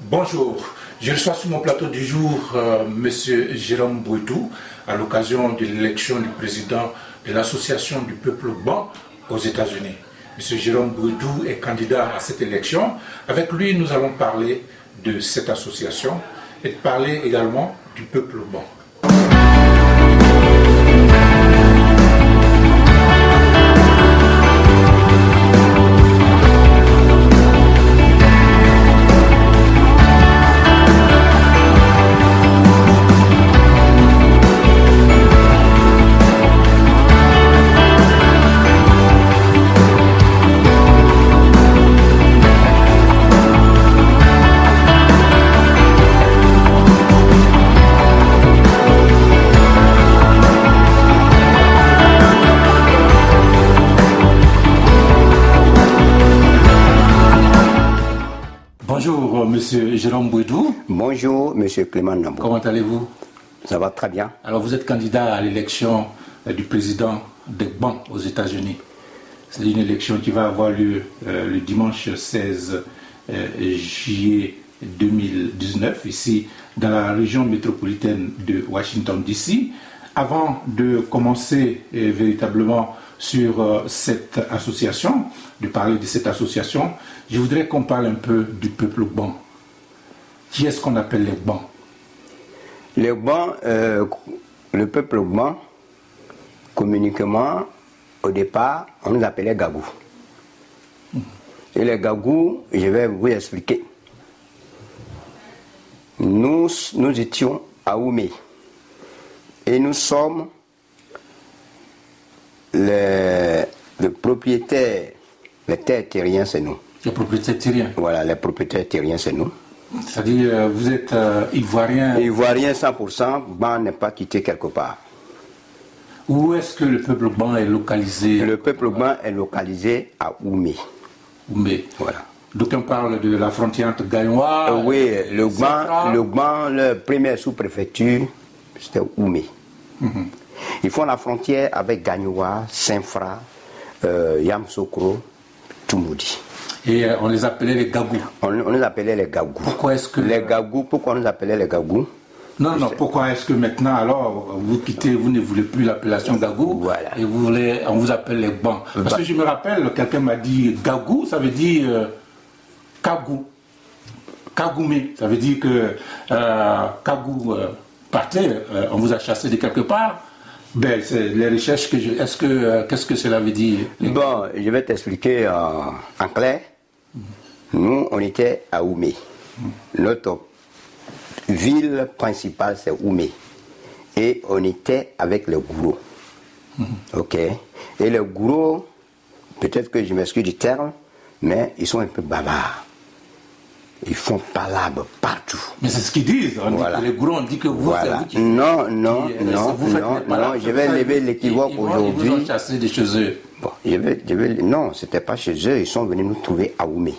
Bonjour, je reçois sur mon plateau du jour Monsieur Jérôme Boudou à l'occasion de l'élection du président de l'Association du peuple ban aux États-Unis. Monsieur Jérôme Boudou est candidat à cette élection. Avec lui, nous allons parler de cette association et parler également du peuple ban. Bonjour, Monsieur Jérôme Boudou. Bonjour, Monsieur Clément Nambou. Comment allez-vous? Ça va très bien. Alors, vous êtes candidat à l'élection du président des bancs aux États-Unis. C'est une élection qui va avoir lieu le dimanche 16 juillet 2019, ici, dans la région métropolitaine de Washington, D.C. Avant de commencer véritablement sur cette association, de parler de cette association, je voudrais qu'on parle un peu du peuple ban. Qui est-ce qu'on appelle les bans? Les bans, le peuple ban, communiquement, au départ, on nous appelait Gagou. Et les Gagou, je vais vous expliquer. Nous étions à Oumé. Et nous sommes les propriétaires, les terres terriens, c'est nous. Les propriétaires terriens? Voilà, les propriétaires terriens, c'est nous. C'est-à-dire, vous êtes ivoirien? Ivoirien 100%, ban n'est pas quitté quelque part. Où est-ce que le peuple ban est localisé? Le peuple ban est localisé à Oumé. Oumé. Voilà. D'aucuns parlent de la frontière entre Gagnois. Oui, le ban, la première sous-préfecture, c'était Oumé. Ils font la frontière avec Gagnois, Saint-Fra, Yamsokro, Toumoudi. Et on les appelait les Gagou. On les appelait les Gagou. Pourquoi est-ce que... Les Gagou, pourquoi on les appelait les Gagou? Non, pourquoi est-ce que maintenant, alors, vous quittez, vous ne voulez plus l'appellation Gagou, voilà. Et on vous appelle les bans? Parce que je me rappelle, quelqu'un m'a dit Gagou, ça veut dire Kagou. Kagoumé, ça veut dire que Kagou partez, on vous a chassé de quelque part. Ben, c'est les recherches que je... qu'est-ce que cela veut dire? Bon, je vais t'expliquer en clair. Nous, on était à Oumé. Notre ville principale, c'est Oumé. Et on était avec les gourous. Ok. Et les gourous, peut-être que je m'excuse du terme, mais ils sont un peu bavards. Ils font palabre partout. Mais c'est ce qu'ils disent. On voilà. dit que les gourous, on dit que vous, voilà. c'est vous qui... Non, je vais lever l'équivoque aujourd'hui. Ils vous ont chassé de chez eux. Bon, non, c'était pas chez eux, ils sont venus nous trouver à Oumé.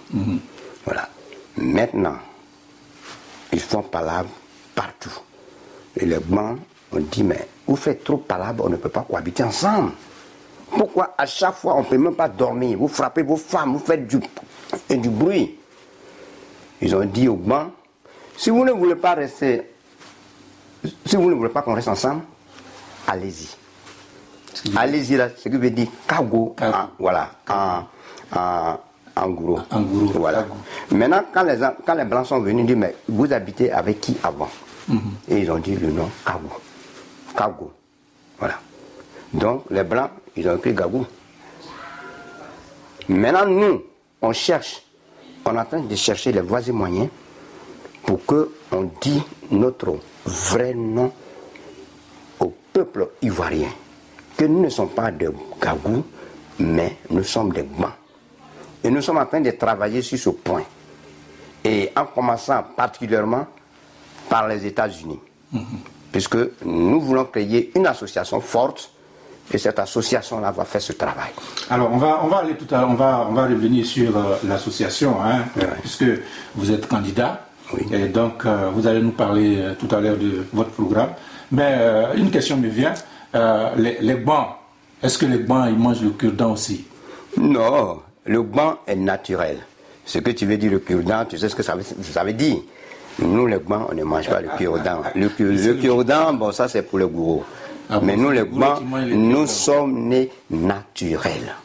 Voilà. Maintenant, ils font palabre partout. Et les blancs, on dit, mais vous faites trop palabre, on ne peut pas cohabiter ensemble. Pourquoi à chaque fois on ne peut même pas dormir? Vous frappez vos femmes, vous faites du bruit. Ils ont dit aux blancs, si vous ne voulez pas rester, si vous ne voulez pas qu'on reste ensemble, allez-y. Allez-y là, ce qui veut dire Kago, voilà, en gourou. Voilà. Maintenant, quand les blancs sont venus dire, mais vous habitez avec qui avant? Et ils ont dit le nom Kago. Kago. Voilà. Donc les blancs, ils ont pris Gagou. Maintenant, nous, on cherche. On est en train de chercher les voies et moyens pour qu'on dise notre vrai nom au peuple ivoirien. Que nous ne sommes pas des Gagou, mais nous sommes des Bans. Et nous sommes en train de travailler sur ce point. Et en commençant particulièrement par les États-Unis. Puisque nous voulons créer une association forte. Et cette association-là va faire ce travail. Alors, on va aller tout à l'heure, on va revenir sur l'association, hein, puisque vous êtes candidat. Oui. Et donc, vous allez nous parler tout à l'heure de votre programme. Mais une question me vient. Les bancs, est-ce que les bancs, ils mangent le cure-dent aussi? Non, le banc est naturel. Ce que tu veux dire le cure-dent, tu sais ce que ça veut dire. Nous, les Gbans, on ne mange pas le cure-dent. Le cure-dent, bon, ça c'est pour le gourou. Mais nous, les Gbans, nous sommes nés naturels.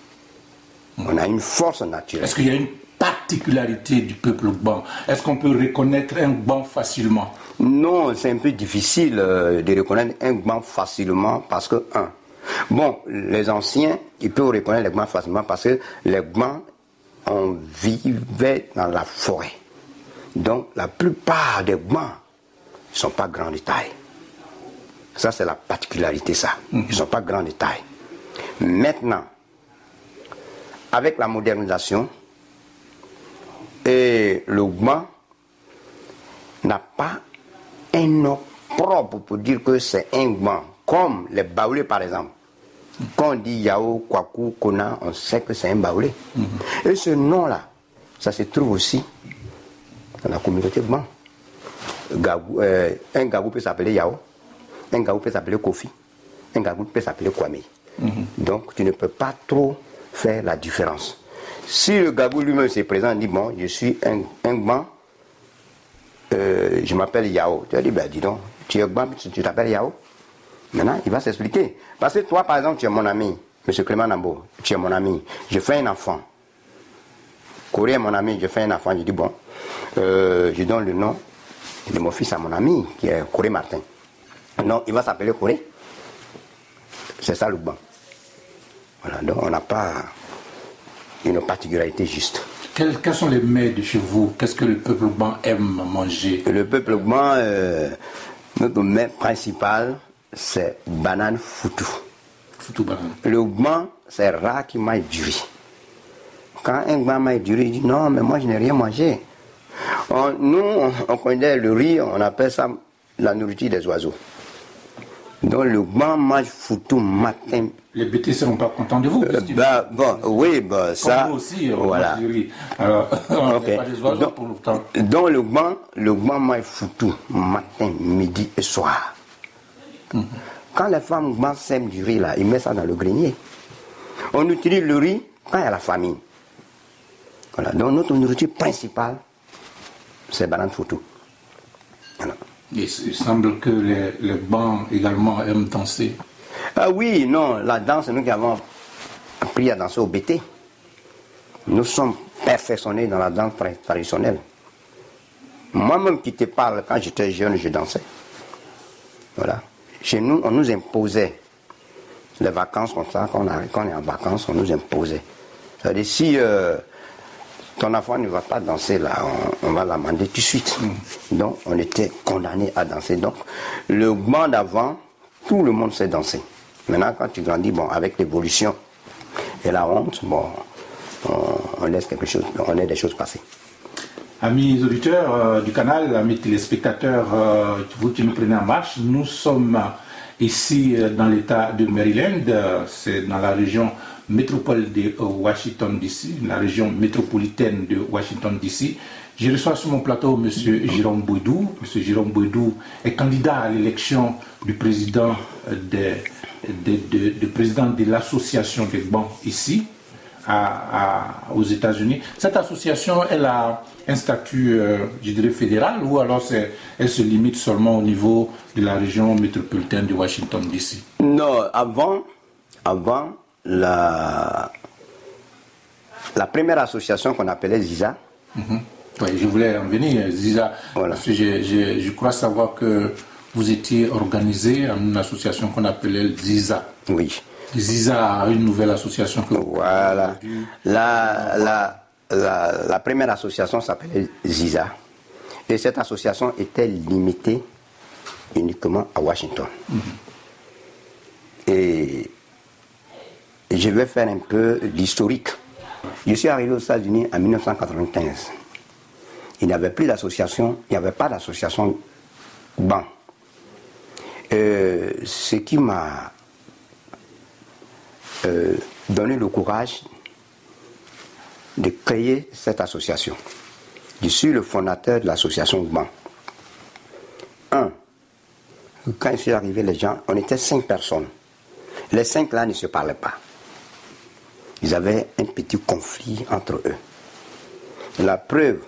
On a une force naturelle. Est-ce qu'il y a une particularité du peuple Gban? Est-ce qu'on peut reconnaître un Gban facilement? Non, c'est un peu difficile de reconnaître un Gban facilement parce que, bon, les anciens, ils peuvent reconnaître les Gbans facilement parce que les Gbans, on vivait dans la forêt. Donc, la plupart des Gbans ne sont pas grands de taille. Ça, c'est la particularité, ça. Ils ne sont pas grands de taille. Maintenant, avec la modernisation, et le Gban n'a pas un nom propre pour dire que c'est un Gban. Comme les Baoulés, par exemple. Quand on dit Yao, Kwaku, Kona, on sait que c'est un Baoulé. Et ce nom-là, ça se trouve aussi dans la communauté Gban. Un Gabou peut s'appeler Yao, un Gabou peut s'appeler Kofi, un Gabou peut s'appeler Kwame. Donc tu ne peux pas trop faire la différence. Si le Gabou lui-même se présente et dit bon, je suis un Gban, je m'appelle Yao. Tu as dit, ben dis donc, tu es Gban, tu t'appelles Yao. Maintenant, il va s'expliquer. Parce que toi, par exemple, tu es mon ami, M. Clément Nambo, tu es mon ami, je fais un enfant. Corée est mon ami, je fais un enfant, je dis bon, je donne le nom de mon fils à mon ami, qui est Corée Martin. Non, il va s'appeler Corée. C'est ça le Gban. Voilà, donc on n'a pas une particularité juste. Quels sont les mets de chez vous? Qu'est-ce que le peuple Gban aime manger? Le peuple Gban, notre mets principal, c'est banane foutou. Foutou banane. Le Gban, c'est rare qu'il mange du riz. Quand un Gban mange du riz, il dit non, mais moi je n'ai rien mangé. Nous, on connaît le riz, on appelle ça la nourriture des oiseaux. Donc le Gban mange foutou matin. Les bêtises ne seront pas contents de vous. Bon, oui, bah, ça. Comme nous aussi, on voilà. mange du riz. Alors, on okay. n'est pas des oiseaux pour longtemps. Donc le Gban mange foutou matin, midi et soir. Quand les femmes Gban sèment du riz, là, ils mettent ça dans le grenier. On utilise le riz quand il y a la famine. Voilà. Donc notre nourriture principale, c'est banane foutou. Voilà. Il semble que les Gbans également aiment danser. Ah oui, non, la danse, nous qui avons appris à danser au BT. Nous sommes perfectionnés dans la danse traditionnelle. Moi-même qui te parle, quand j'étais jeune, je dansais. Voilà. Chez nous, on nous imposait les vacances comme ça, quand on est en vacances, on nous imposait. C'est-à-dire, si ton enfant ne va pas danser là, on va l'amender tout de suite. Donc, on était condamnés à danser. Donc, le Gban d'avant, tout le monde sait danser. Maintenant, quand tu grandis, bon, avec l'évolution et la honte, bon, on laisse quelque chose, on laisse des choses passer. Amis auditeurs du canal, amis téléspectateurs, vous qui nous prenez en marche, nous sommes ici dans l'État de Maryland, c'est dans la région métropole de Washington DC, la région métropolitaine de Washington DC. Je reçois sur mon plateau M. Jérôme Boydou. M. Jérôme Boydou est candidat à l'élection du président de l'association des Gbans ici, aux États-Unis. Cette association, elle a un statut, je dirais, fédéral, ou alors elle se limite seulement au niveau de la région métropolitaine de Washington DC? Non, avant la première association qu'on appelait ZISA. Oui, je voulais en venir, ZISA, voilà. Parce que je crois savoir que vous étiez organisé en une association qu'on appelait ZISA. Oui. ZISA a une nouvelle association que vous voilà. La première association s'appelait ZISA. Et cette association était limitée uniquement à Washington. Et je vais faire un peu d'historique. Je suis arrivé aux États-Unis en 1995. Il n'y avait plus d'association, il n'y avait pas d'association Gban. Ce qui m'a donné le courage de créer cette association. Je suis le fondateur de l'association Gban. Quand je suis arrivé, les gens, on était 5 personnes. Les 5 là ne se parlaient pas. Ils avaient un petit conflit entre eux. La preuve,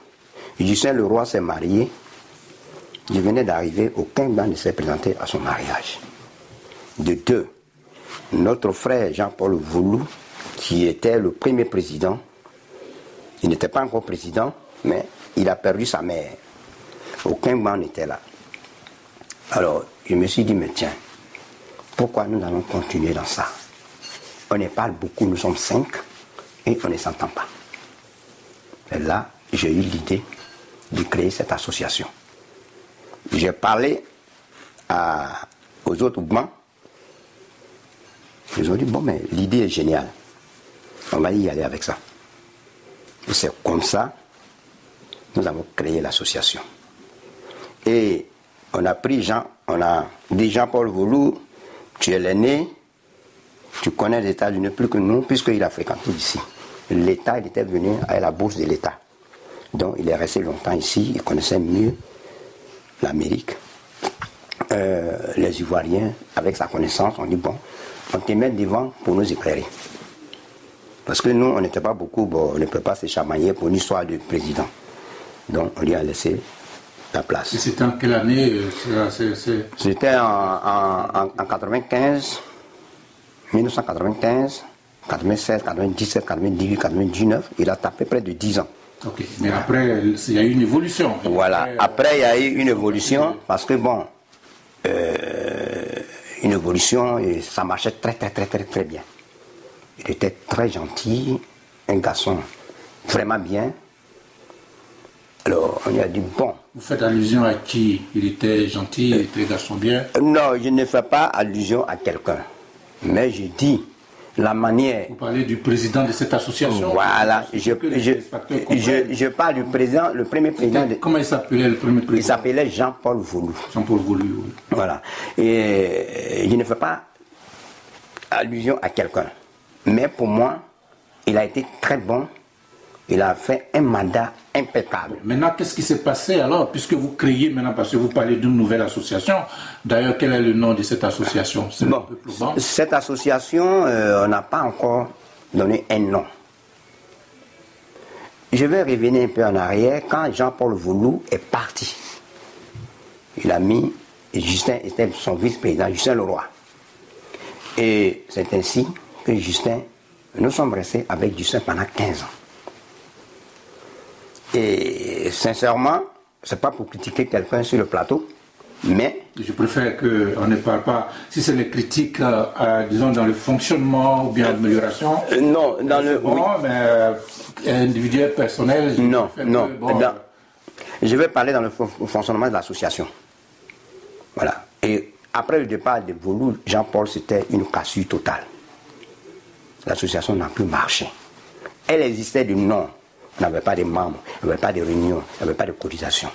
Justin Leroy s'est marié. Je venais d'arriver, aucun blanc ne s'est présenté à son mariage. De deux, notre frère Jean-Paul Voulou, qui était le premier président, il n'était pas encore président, mais il a perdu sa mère. Aucun blanc n'était là. Alors, je me suis dit, mais tiens, pourquoi nous allons continuer dans ça? On ne parle beaucoup, nous sommes 5, et on ne s'entend pas. Et là, j'ai eu l'idée de créer cette association. J'ai parlé aux autres blancs. Ils ont dit, bon, mais l'idée est géniale. On va y aller avec ça. Et c'est comme ça nous avons créé l'association. Et on a pris on a dit Jean-Paul Voulou, tu es l'aîné, tu connais les États-Unis plus que nous, puisqu'il a fréquenté ici. L'État, il était venu à la bourse de l'État. Donc il est resté longtemps ici, il connaissait mieux l'Amérique. Les Ivoiriens, avec sa connaissance, on dit bon, on te met devant pour nous éclairer. Parce que nous, on n'était pas beaucoup, bon, on ne peut pas se chamailler pour une histoire de président. Donc on lui a laissé la place. Et c'était en quelle année C'était en 95, 1995, 96, 97, 98, 99. Il a tapé près de 10 ans. Ok, mais après, il y a eu une évolution. Voilà, après il y a eu une évolution, parce que bon, une évolution, et ça marchait très bien. Il était très gentil, un garçon vraiment bien. Alors, on lui a dit, bon... Vous faites allusion à qui? Il était gentil, il était garçon bien? Non, je ne fais pas allusion à quelqu'un. Mais je dis la manière... Vous parlez du président de cette association? Voilà, je parle du président, le premier président... Comment il s'appelait le premier président? Il s'appelait Jean-Paul Voulou. Jean-Paul Voulou, oui. Voilà. Et je ne fais pas allusion à quelqu'un. Mais pour moi, il a été très bon. Il a fait un mandat impeccable. Maintenant, qu'est-ce qui s'est passé alors, puisque vous créez maintenant, parce que vous parlez d'une nouvelle association. D'ailleurs, quel est le nom de cette association? Bon, cette association, on n'a pas encore donné un nom. Je vais revenir un peu en arrière. Quand Jean-Paul Voulou est parti, il a mis, Justin était son vice-président, Justin Leroy. Et c'est ainsi que Justin, nous sommes restés avec Justin pendant 15 ans. Et sincèrement, c'est pas pour critiquer quelqu'un sur le plateau, mais... Je préfère qu'on ne parle pas, si c'est les critiques, disons, dans le fonctionnement ou bien l'amélioration. Non, dans le... Bon, oui. Mais individuel, personnel... Non. Bon, je vais parler dans le fonctionnement de l'association. Voilà. Et après le départ de Voulou, Jean-Paul, c'était une cassure totale. L'association n'a plus marché. Elle existait du nom. On n'avait pas de membres, il n'y avait pas de réunions, il n'y avait pas de cotisation.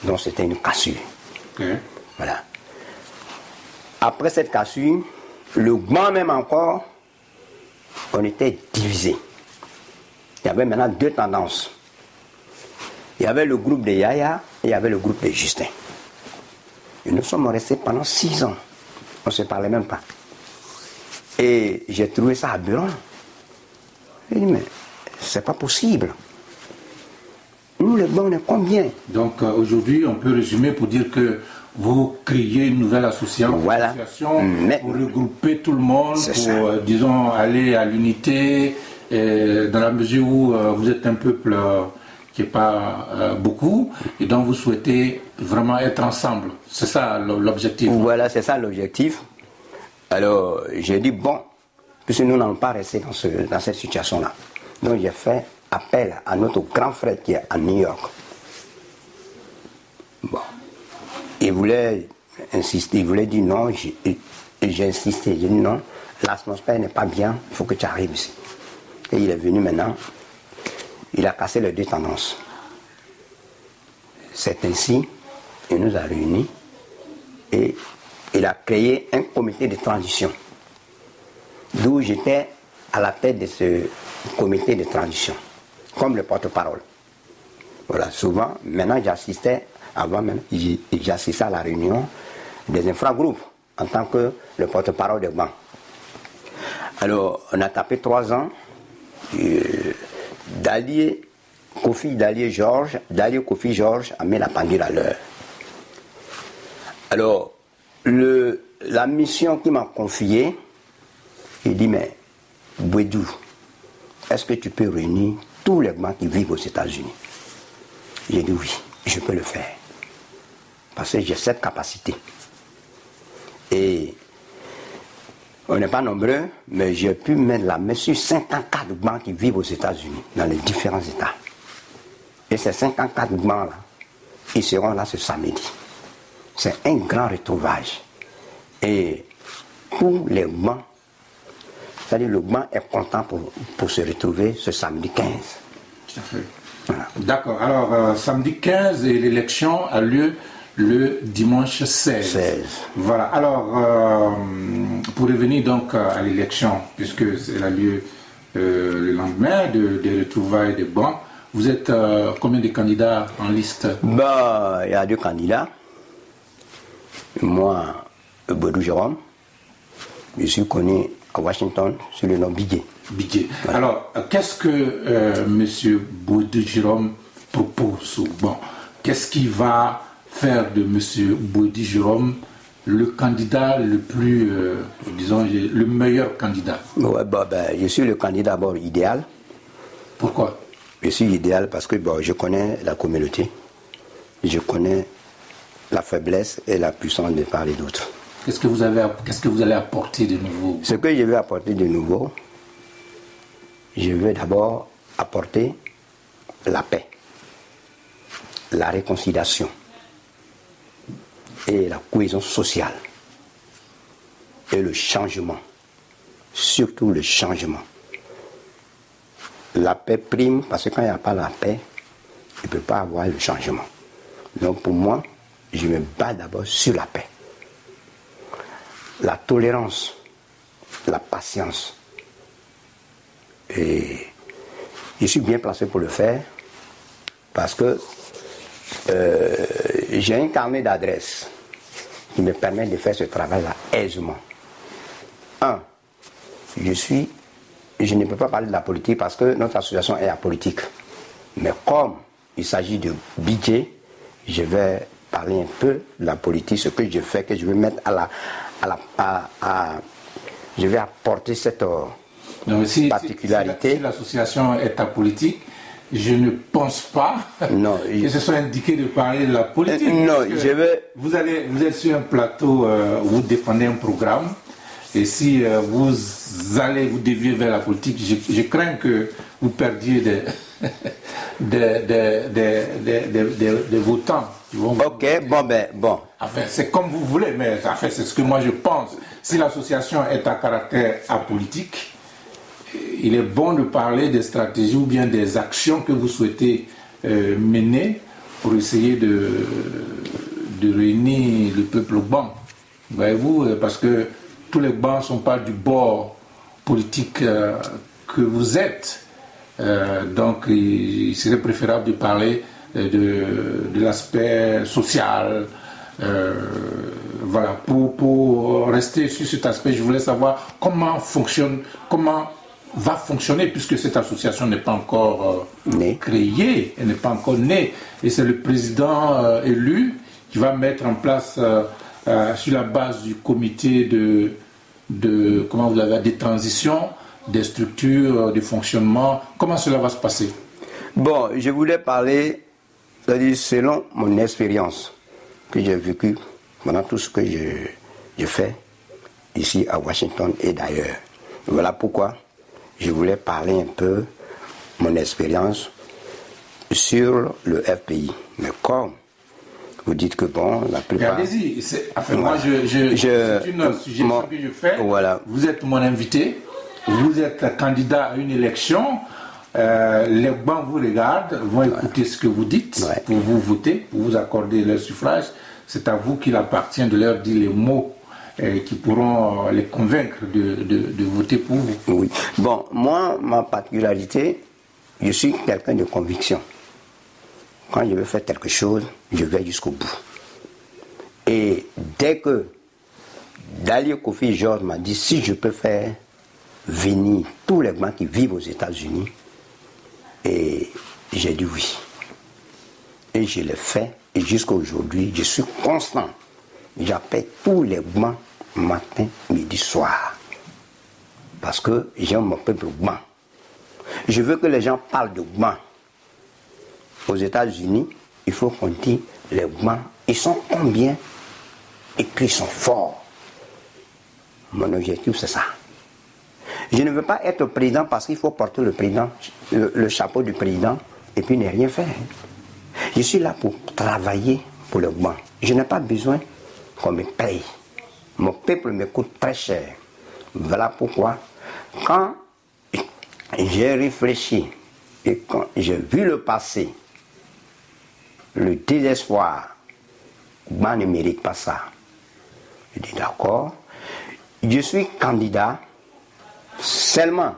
Donc c'était une cassure. Okay. Voilà. Après cette cassure, le grand même encore, on était divisé. Il y avait maintenant deux tendances. Il y avait le groupe de Yaya et il y avait le groupe de Justin. Et nous sommes restés pendant 6 ans. On ne se parlait même pas. Et j'ai trouvé ça aberrant. J'ai dit, mais c'est pas possible. Nous, les blancs, on est combien? Donc aujourd'hui, on peut résumer pour dire que vous créez une nouvelle association, voilà. Pour regrouper tout le monde, pour, disons, aller à l'unité, dans la mesure où vous êtes un peuple qui n'est pas beaucoup, et donc vous souhaitez vraiment être ensemble. C'est ça l'objectif. Voilà, c'est ça l'objectif. Alors, j'ai dit, bon, puisque nous n'allons pas rester dans cette situation-là. Donc j'ai fait appel à notre grand frère qui est à New York. Bon. Il voulait insister, il voulait dire non, j'ai insisté, j'ai dit non, l'atmosphère n'est pas bien, il faut que tu arrives ici. Et il est venu maintenant, il a cassé les deux tendances. C'est ainsi qu'il nous a réunis et il a créé un comité de transition, d'où j'étais à la tête de ce comité de transition, comme le porte-parole. Voilà, souvent, maintenant j'assistais, avant même, j'assistais à la réunion des infragroupes en tant que le porte-parole des bancs. Alors, on a tapé 3 ans d'allier Dalier Kofi George a mis la pendule à l'heure. Alors, la mission qu'il m'a confiée, il dit, mais Bouédou, est-ce que tu peux réunir tous les Gbans qui vivent aux États-Unis? J'ai dit oui, je peux le faire. Parce que j'ai cette capacité. Et on n'est pas nombreux, mais j'ai pu mettre la main sur 54 Gbans qui vivent aux États-Unis, dans les différents États. Et ces 54 Gbans-là, ils seront là ce samedi. C'est un grand retrouvage. Et tous les Gbans, c'est-à-dire le Gban est content pour se retrouver ce samedi 15. Tout à fait. Voilà. D'accord. Alors, samedi 15, et l'élection a lieu le dimanche 16. Voilà. Alors, pour revenir donc à l'élection, puisque elle a lieu le lendemain des retrouvailles des Gbans, vous êtes combien de candidats en liste? Il y a 2 candidats. Moi, Bouédou Jérôme, je suis connu à Washington sous le nom Bidjé. Ouais. Alors, qu'est-ce que M. Bouédou Jérôme propose au Gban? Qu'est-ce qui va faire de M. Bouédou Jérôme le candidat le plus, disons, le meilleur candidat? Ouais, je suis le candidat d'abord idéal. Pourquoi? Je suis idéal parce que je connais la communauté, je connais la faiblesse et la puissance de part et d'autre. Qu'est-ce que vous allez apporter de nouveau? Ce que je vais apporter de nouveau, je vais d'abord apporter la paix, la réconciliation et la cohésion sociale et le changement, surtout le changement. La paix prime parce que quand il n'y a pas la paix, il ne peut pas avoir le changement. Donc pour moi, je me bats d'abord sur la paix. La tolérance, la patience. Et je suis bien placé pour le faire parce que j'ai un carnet d'adresses qui me permet de faire ce travail-là aisément. Je ne peux pas parler de la politique parce que notre association est apolitique. Mais comme il s'agit de budget, je vais parler un peu de la politique, ce que je fais, que je vais mettre je vais apporter cette particularité. Si l'association est apolitique, je ne pense pas que ce soit indiqué de parler de la politique. Vous êtes sur un plateau où vous défendez un programme, et si vous déviez vers la politique, je crains que vous perdiez de votants. Ok, bon. Enfin, c'est comme vous voulez, mais enfin, c'est ce que moi je pense. Si l'association est à caractère apolitique, il est bon de parler des stratégies ou bien des actions que vous souhaitez mener pour essayer de réunir le peuple Gban. Voyez-vous, parce que tous les Gbans ne sont pas du bord politique que vous êtes. Donc, il serait préférable de parler de l'aspect social. Voilà, pour rester sur cet aspect, je voulais savoir comment va fonctionner, puisque cette association n'est pas encore créée, elle n'est pas encore née, et c'est le président élu qui va mettre en place sur la base du comité de transition, des structures, de fonctionnement. Comment cela va se passer? Bon, je voulais parler, c'est-à-dire selon mon expérience que j'ai vécue pendant tout ce que je fais ici à Washington et d'ailleurs. Voilà pourquoi je voulais parler un peu mon expérience sur le FPI. Mais comme vous dites que bon, la plupart... Allez-y, c'est une suggestion que je fais. Voilà. Vous êtes mon invité, vous êtes candidat à une élection, les Gbans vous regardent, vont écouter ce que vous dites, pour vous voter, pour vous accorder leur suffrage. C'est à vous qu'il appartient de leur dire les mots qui pourront les convaincre de voter pour vous. Oui. Bon, moi, ma particularité, je suis quelqu'un de conviction. Quand je veux faire quelque chose, je vais jusqu'au bout. Et dès que Dalier Kofi George m'a dit si je peux faire venir tous les Gbans qui vivent aux États-Unis, et j'ai dit oui. Et je l'ai fait. Et jusqu'à aujourd'hui, je suis constant. J'appelle tous les Gbans, matin, midi, soir. Parce que j'aime mon peuple Gban. Je veux que les gens parlent de Gban. Aux États-Unis, il faut qu'on dise les Gbans, ils sont combien? Et puis ils sont forts. Mon objectif, c'est ça. Je ne veux pas être président parce qu'il faut porter le chapeau du président et puis ne rien faire. Je suis là pour travailler pour le Gban. Je n'ai pas besoin qu'on me paye. Mon peuple me coûte très cher. Voilà pourquoi, quand j'ai réfléchi et quand j'ai vu le passé, le désespoir, Gban ne mérite pas ça. Je dis d'accord, je suis candidat seulement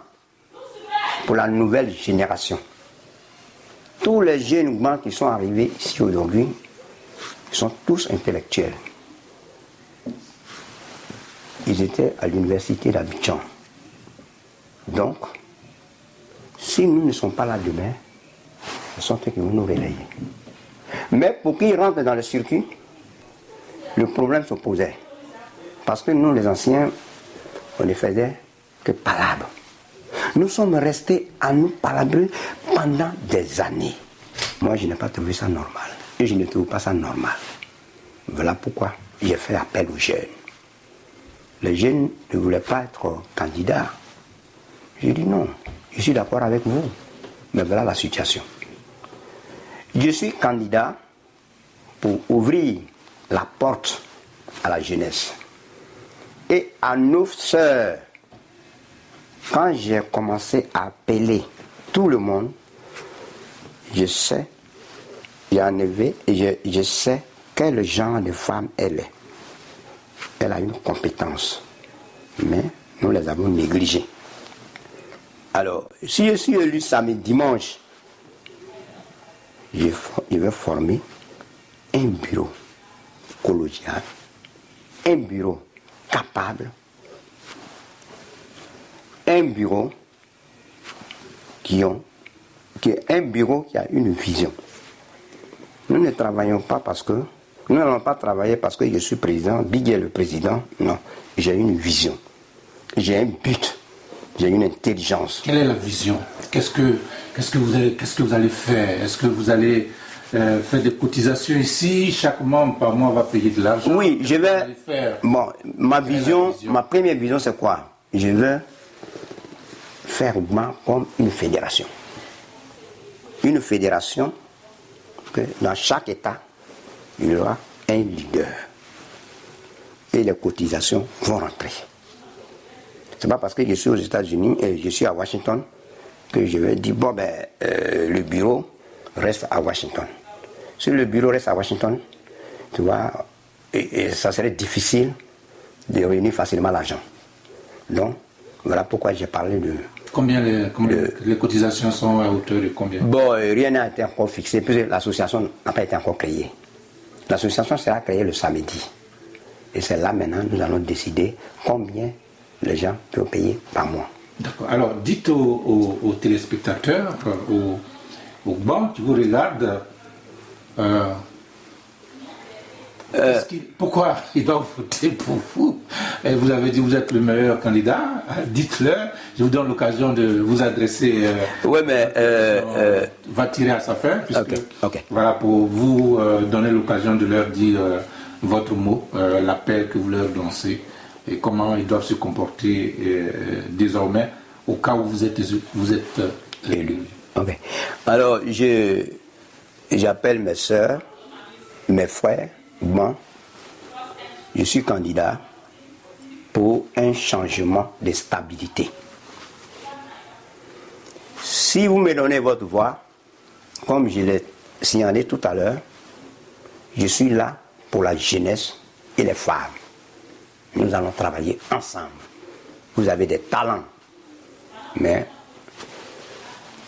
pour la nouvelle génération. Tous les jeunes Gbans qui sont arrivés ici aujourd'hui sont tous intellectuels. Ils étaient à l'université d'Abidjan. Donc, si nous ne sommes pas là demain, ce sont eux qui vont nous relayer. Mais pour qu'ils rentrent dans le circuit, le problème se posait. Parce que nous, les anciens, on ne faisait que palabres. Nous sommes restés à nous palabrer pendant des années. Moi, je n'ai pas trouvé ça normal. Et je ne trouve pas ça normal. Voilà pourquoi j'ai fait appel aux jeunes. Les jeunes ne voulaient pas être candidats. J'ai dit non, je suis d'accord avec vous. Mais voilà la situation. Je suis candidat pour ouvrir la porte à la jeunesse. Et à nos sœurs, quand j'ai commencé à appeler tout le monde, je sais, j'ai enlevé et je sais quel genre de femme elle est. Elle a une compétence, mais nous les avons négligées. Alors, si je suis élu samedi, dimanche, je vais former un bureau collégial, un bureau capable, un bureau qui est un bureau qui a une vision. Nous ne travaillons pas parce que, nous n'allons pas travailler parce que je suis président, Big est le président. Non, j'ai une vision, j'ai un but, j'ai une intelligence. Quelle est la vision? Qu'est-ce que vous allez faire? Est-ce que vous allez faire des cotisations ici? Chaque membre par mois va payer de l'argent? Oui, je vais. Bon, ma vision, ma première vision, c'est quoi? Je veux faire Gban comme une fédération. Une fédération que dans chaque État, il y aura un leader. Et les cotisations vont rentrer. C'est pas parce que je suis aux États-Unis et je suis à Washington que je vais dire, bon ben, le bureau reste à Washington. Si le bureau reste à Washington, tu vois, et ça serait difficile de réunir facilement l'argent. Donc, voilà pourquoi j'ai parlé de... Combien les cotisations sont à hauteur de combien? Bon, rien n'a été encore fixé, puisque l'association n'a pas été encore créée. L'association sera créée le samedi. Et c'est là maintenant nous allons décider combien les gens peuvent payer par mois. D'accord. Alors, dites aux téléspectateurs, aux Gbans qui vous regardent, pourquoi ils doivent voter pour vous? Et vous avez dit que vous êtes le meilleur candidat. Dites-leur. Je vous donne l'occasion de vous adresser. Oui, mais va tirer à sa fin. Puisque, okay. Voilà, pour vous donner l'occasion de leur dire votre mot, l'appel que vous leur lancez et comment ils doivent se comporter désormais au cas où vous êtes élu. Okay. Alors, j'appelle mes soeurs, mes frères. Bon, je suis candidat pour un changement de stabilité. Si vous me donnez votre voix, comme je l'ai signalé tout à l'heure, je suis là pour la jeunesse et les femmes. Nous allons travailler ensemble. Vous avez des talents, mais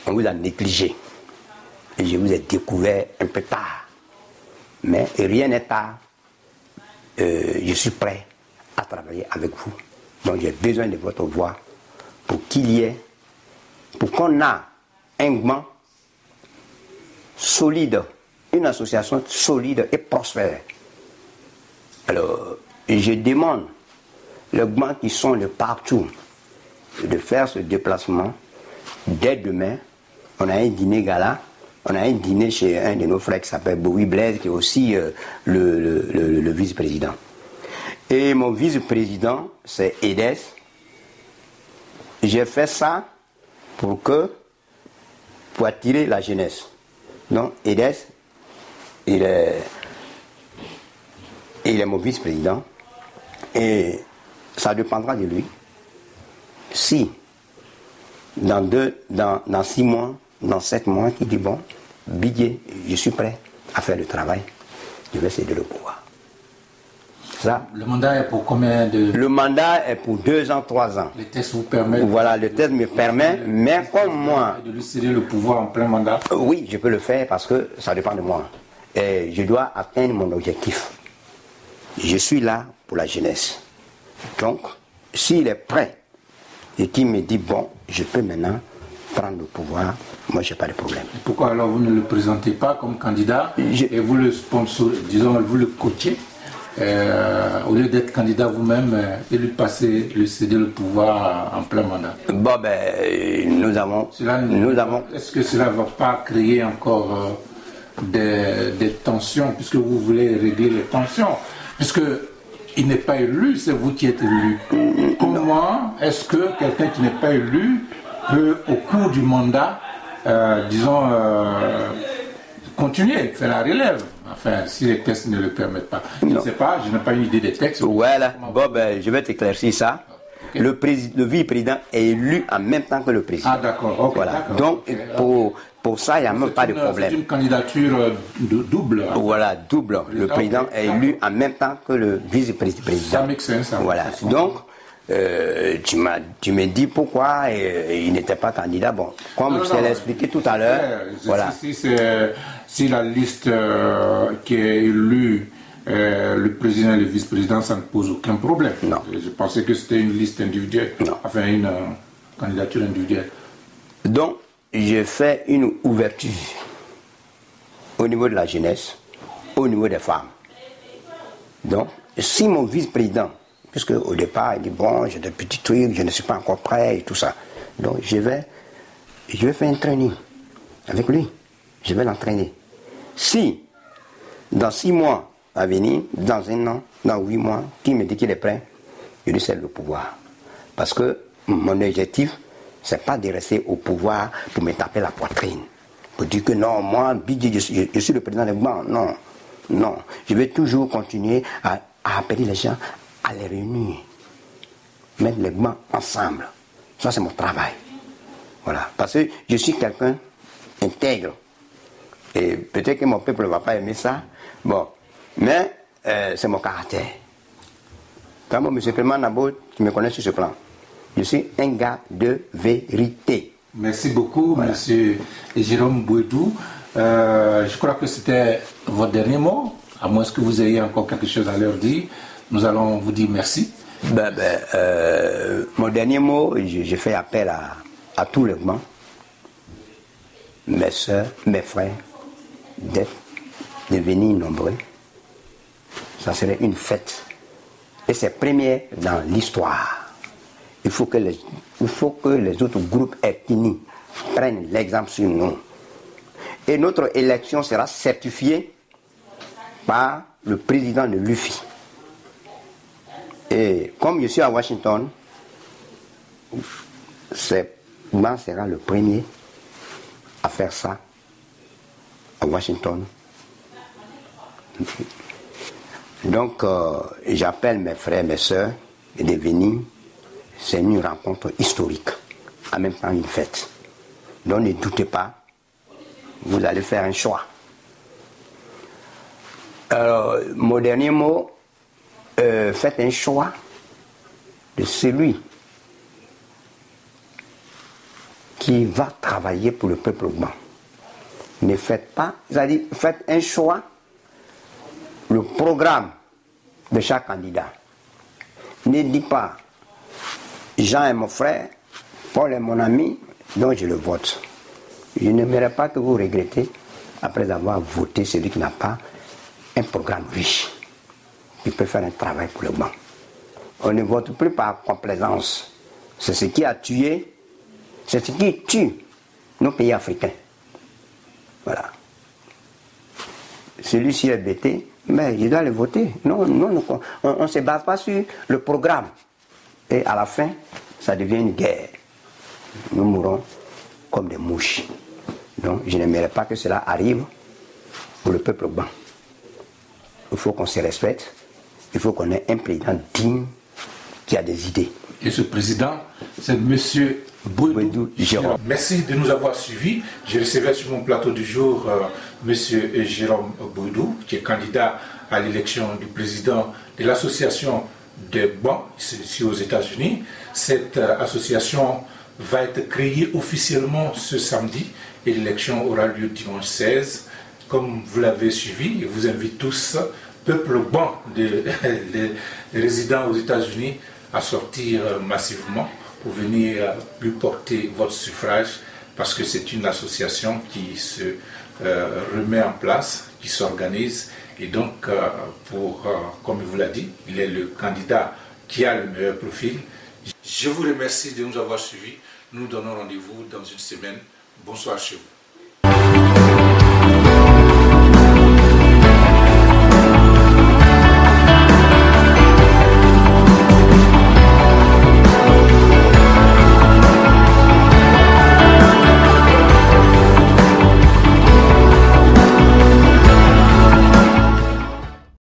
on vous a négligé. Et je vous ai découvert un peu tard. Mais rien n'est tard. Je suis prêt à travailler avec vous. Donc j'ai besoin de votre voix pour qu'il y ait, pour qu'on ait un Gban solide, une association solide et prospère. Alors, je demande les GBAN qui sont de partout de faire ce déplacement. Dès demain, on a un dîner gala, on a un dîner chez un de nos frères qui s'appelle Bowie Blaise, qui est aussi le vice-président. Et mon vice-président, c'est Edes. J'ai fait ça pour attirer la jeunesse. Donc, Edes, il est mon vice-président. Et ça dépendra de lui. Si, dans 6 mois, dans 7 mois, il dit bon, Bidje, je suis prêt à faire le travail, je vais céder le pouvoir. Ça, le mandat est pour combien de... Le mandat est pour 2 ans, 3 ans. Les tests vous permettent... Voilà, le test me permet, mais comme moi... De lui céder le pouvoir en plein mandat? Oui, je peux le faire parce que ça dépend de moi. Et je dois atteindre mon objectif. Je suis là pour la jeunesse. Donc, s'il est prêt et qu'il me dit, bon, je peux maintenant prendre le pouvoir, moi, je n'ai pas de problème. Et pourquoi alors vous ne le présentez pas comme candidat et vous le sponsorisez, disons, vous le coachez au lieu d'être candidat vous-même et lui céder le pouvoir en plein mandat? Bon, ben, nous avons... Est-ce que cela ne va pas créer encore des tensions, puisque vous voulez régler les tensions? Puisque il n'est pas élu, c'est vous qui êtes élu. Comment est-ce que quelqu'un qui n'est pas élu peut, au cours du mandat, disons, continuer, faire la relève? Enfin, si les textes ne le permettent pas. Je ne sais pas, je n'ai pas une idée des textes. Voilà, bon, ben, je vais t'éclaircir ça. Okay. Le vice-président est élu en même temps que le président. Ah, d'accord. Okay, voilà. Donc, pour ça, il n'y a même pas de problème. C'est une candidature double. Voilà, double. Le président est élu en même temps que le vice-président. Ça make sense. Voilà. Donc, tu me dis pourquoi il n'était pas candidat. Bon, comme je l'ai expliqué tout à l'heure. Voilà. Si la liste qui est élue, le président et le vice-président, ça ne pose aucun problème. Non. Je pensais que c'était une liste individuelle. Non. Enfin, une candidature individuelle. Donc, j'ai fait une ouverture au niveau de la jeunesse, au niveau des femmes. Donc, si mon vice-président, puisque au départ, il dit bon, j'ai des petits trucs, je ne suis pas encore prêt et tout ça. Donc, je vais faire un training avec lui. Je vais l'entraîner. Si, dans 6 mois à venir, dans 1 an, dans 8 mois, qui me dit qu'il est prêt, je lui cède le pouvoir. Parce que mon objectif, c'est pas de rester au pouvoir pour me taper la poitrine. Pour dire que non, moi, Bidje, je suis le président des GBAN. Non, non. Je vais toujours continuer à appeler les gens à les réunir. Mettre les GBAN ensemble. Ça, c'est mon travail. Voilà. Parce que je suis quelqu'un intègre. Et peut-être que mon peuple ne va pas aimer ça. Bon. Mais c'est mon caractère. Quand moi, M. Clément Nabo, tu me connais sur ce plan. Je suis un gars de vérité. Merci beaucoup, voilà. Monsieur Jérôme Bouédou. Je crois que c'était votre dernier mot. À moins que vous ayez encore quelque chose à leur dire. Nous allons vous dire merci. Mon dernier mot, je fais appel à tous les GBAN, mes soeurs, mes frères, de venir nombreux. Ça serait une fête. Et c'est première dans l'histoire. Il faut que les autres groupes ethniques prennent l'exemple sur nous. Et notre élection sera certifiée par le président de l'UFI. Et comme je suis à Washington, GBAN sera le premier à faire ça à Washington. Donc, j'appelle mes frères, mes soeurs de venir. C'est une rencontre historique, en même temps une fête. Donc ne doutez pas, vous allez faire un choix. Alors, mon dernier mot, faites un choix de celui qui va travailler pour le peuple GBAN. Ne faites pas, c'est-à-dire faites un choix, le programme de chaque candidat. Ne dites pas, Jean est mon frère, Paul est mon ami, donc je le vote. Je n'aimerais pas que vous regrettez après avoir voté celui qui n'a pas un programme riche, qui peut faire un travail pour le banc. On ne vote plus par complaisance. C'est ce qui a tué, c'est ce qui tue nos pays africains. Voilà. Celui-ci est bêté, mais il doit le voter. Non, on ne se base pas sur le programme. Et à la fin, ça devient une guerre. Nous mourrons comme des mouches. Donc, je n'aimerais pas que cela arrive pour le peuple blanc. Il faut qu'on se respecte. Il faut qu'on ait un président digne qui a des idées. Et ce président, c'est M. Boudou Jérôme. Merci de nous avoir suivis. Je recevais sur mon plateau du jour M. Jérôme Boudou, qui est candidat à l'élection du président de l'association des bancs ici aux États-Unis. Cette association va être créée officiellement ce samedi et l'élection aura lieu dimanche 16. Comme vous l'avez suivi, je vous invite tous, peuple banc de résidents aux États-Unis, à sortir massivement pour venir lui porter votre suffrage, parce que c'est une association qui se remet en place, qui s'organise, et donc comme il vous l'a dit, il est le candidat qui a le meilleur profil. Je vous remercie de nous avoir suivis. Nous nous donnons rendez-vous dans une semaine. Bonsoir chez vous.